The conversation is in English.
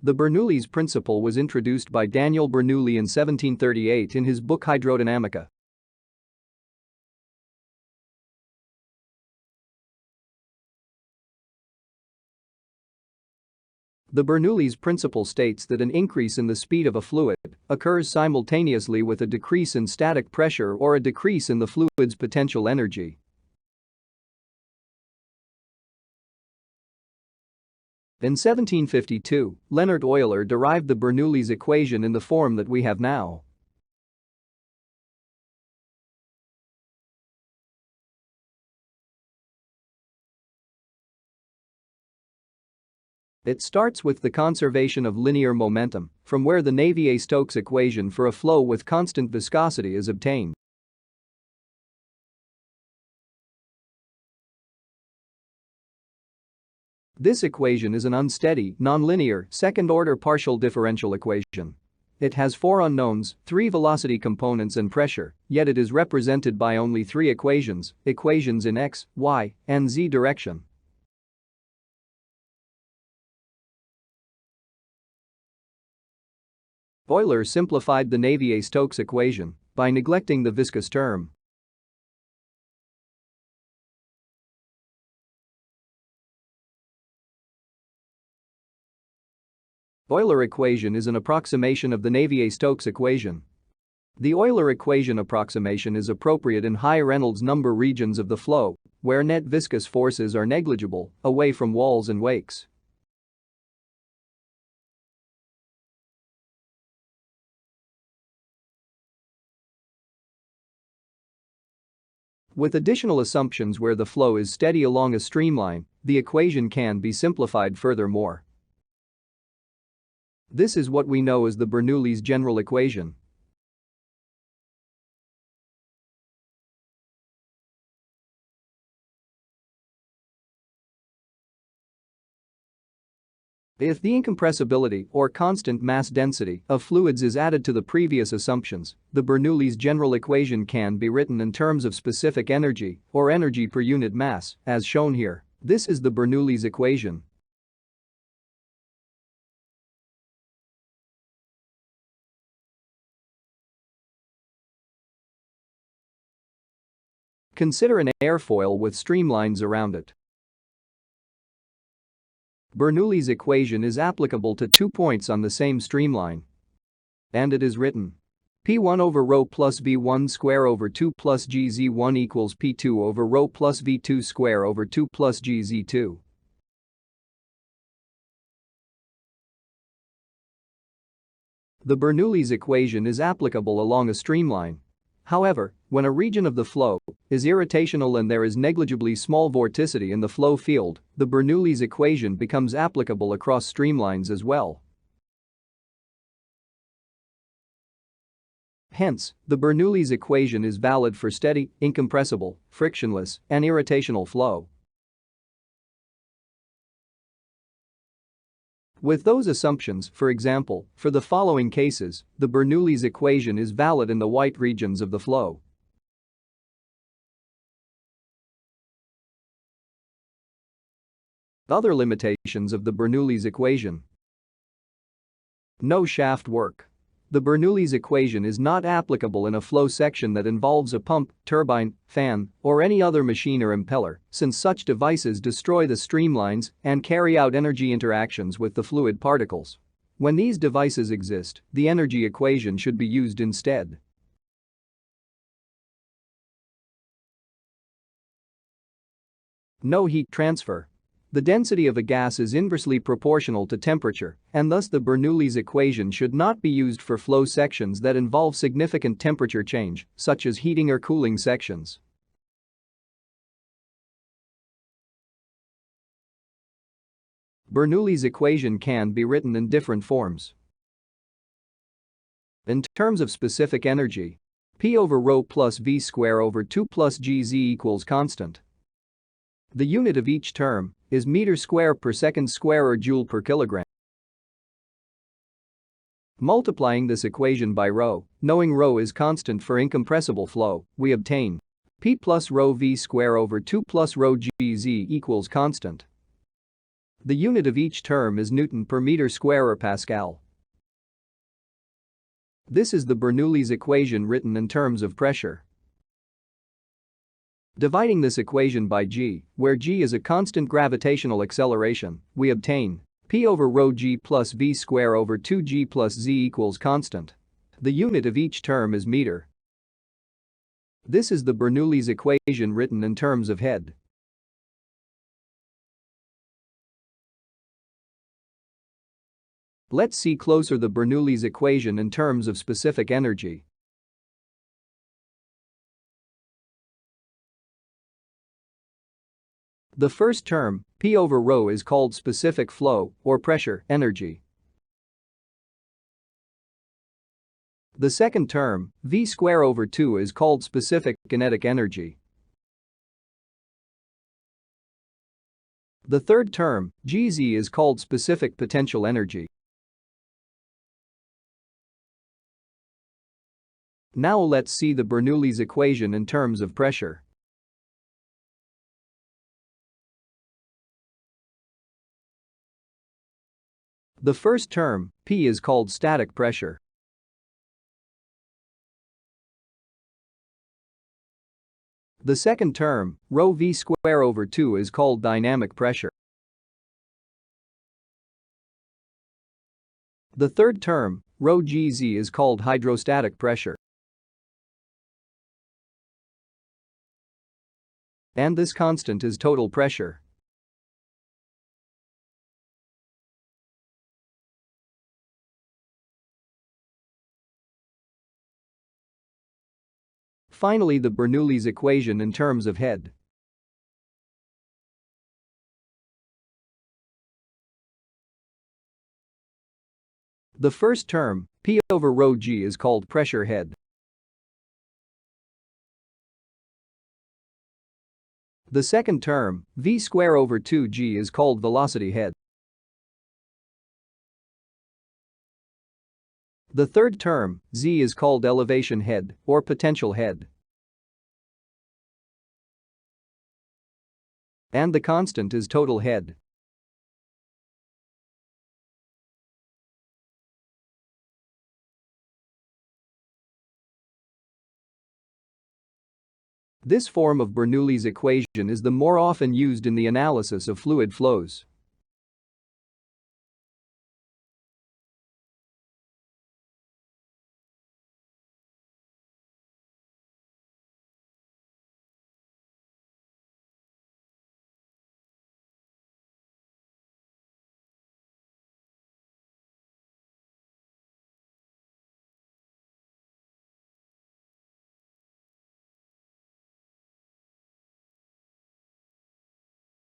The Bernoullis principle was introduced by Daniel Bernoulli in 1738 in his book Hydrodynamica. The Bernoullis principle states that an increase in the speed of a fluid occurs simultaneously with a decrease in static pressure or a decrease in the fluid's potential energy. In 1752, Leonhard Euler derived the Bernoullis equation in the form that we have now. It starts with the conservation of linear momentum, from where the Navier-Stokes equation for a flow with constant viscosity is obtained. This equation is an unsteady, nonlinear, second-order partial differential equation. It has four unknowns, three velocity components and pressure, yet it is represented by only three equations in x, y, and z direction. Euler simplified the Navier-Stokes equation by neglecting the viscous term. Euler equation is an approximation of the Navier-Stokes equation. The Euler equation approximation is appropriate in high Reynolds number regions of the flow, where net viscous forces are negligible, away from walls and wakes. With additional assumptions where the flow is steady along a streamline, the equation can be simplified furthermore. This is what we know as the Bernoullis general equation. If the incompressibility or constant mass density of fluids is added to the previous assumptions, the Bernoullis general equation can be written in terms of specific energy or energy per unit mass, as shown here. This is the Bernoullis equation. Consider an airfoil with streamlines around it. Bernoullis equation is applicable to 2 points on the same streamline. And it is written: P1 over rho plus V1 square over 2 plus GZ1 equals P2 over rho plus V2 square over 2 plus GZ2. The Bernoullis equation is applicable along a streamline. However, when a region of the flow is irrotational and there is negligibly small vorticity in the flow field, the Bernoullis equation becomes applicable across streamlines as well. Hence, the Bernoullis equation is valid for steady, incompressible, frictionless, and irrotational flow. With those assumptions, for example, for the following cases, the Bernoullis equation is valid in the white regions of the flow. Other limitations of the Bernoullis equation. No shaft work. The Bernoullis equation is not applicable in a flow section that involves a pump, turbine, fan, or any other machine or impeller, since such devices destroy the streamlines and carry out energy interactions with the fluid particles. When these devices exist, the energy equation should be used instead. No heat transfer. The density of a gas is inversely proportional to temperature, and thus the Bernoullis equation should not be used for flow sections that involve significant temperature change, such as heating or cooling sections. Bernoullis equation can be written in different forms. In terms of specific energy, P over rho plus V square over 2 plus GZ equals constant. The unit of each term is meter square per second square or joule per kilogram. Multiplying this equation by rho, knowing rho is constant for incompressible flow, we obtain P plus rho V square over 2 plus rho GZ equals constant. The unit of each term is Newton per meter square or Pascal. This is the Bernoullis equation written in terms of pressure. Dividing this equation by g, where g is a constant gravitational acceleration, we obtain p over rho g plus v square over 2g plus z equals constant. The unit of each term is meter. This is the Bernoullis equation written in terms of head. Let's see closer the Bernoullis equation in terms of specific energy. The first term, P over rho, is called specific flow or pressure energy. The second term, V square over 2, is called specific kinetic energy. The third term, Gz, is called specific potential energy. Now let's see the Bernoullis equation in terms of pressure. The first term, P, is called static pressure. The second term, rho V square over 2, is called dynamic pressure. The third term, rho Gz, is called hydrostatic pressure. And this constant is total pressure. Finally, the Bernoullis equation in terms of head. The first term, P over rho g, is called pressure head. The second term, V square over 2g, is called velocity head. The third term, Z, is called elevation head or potential head. And the constant is total head. This form of Bernoullis equation is the more often used in the analysis of fluid flows.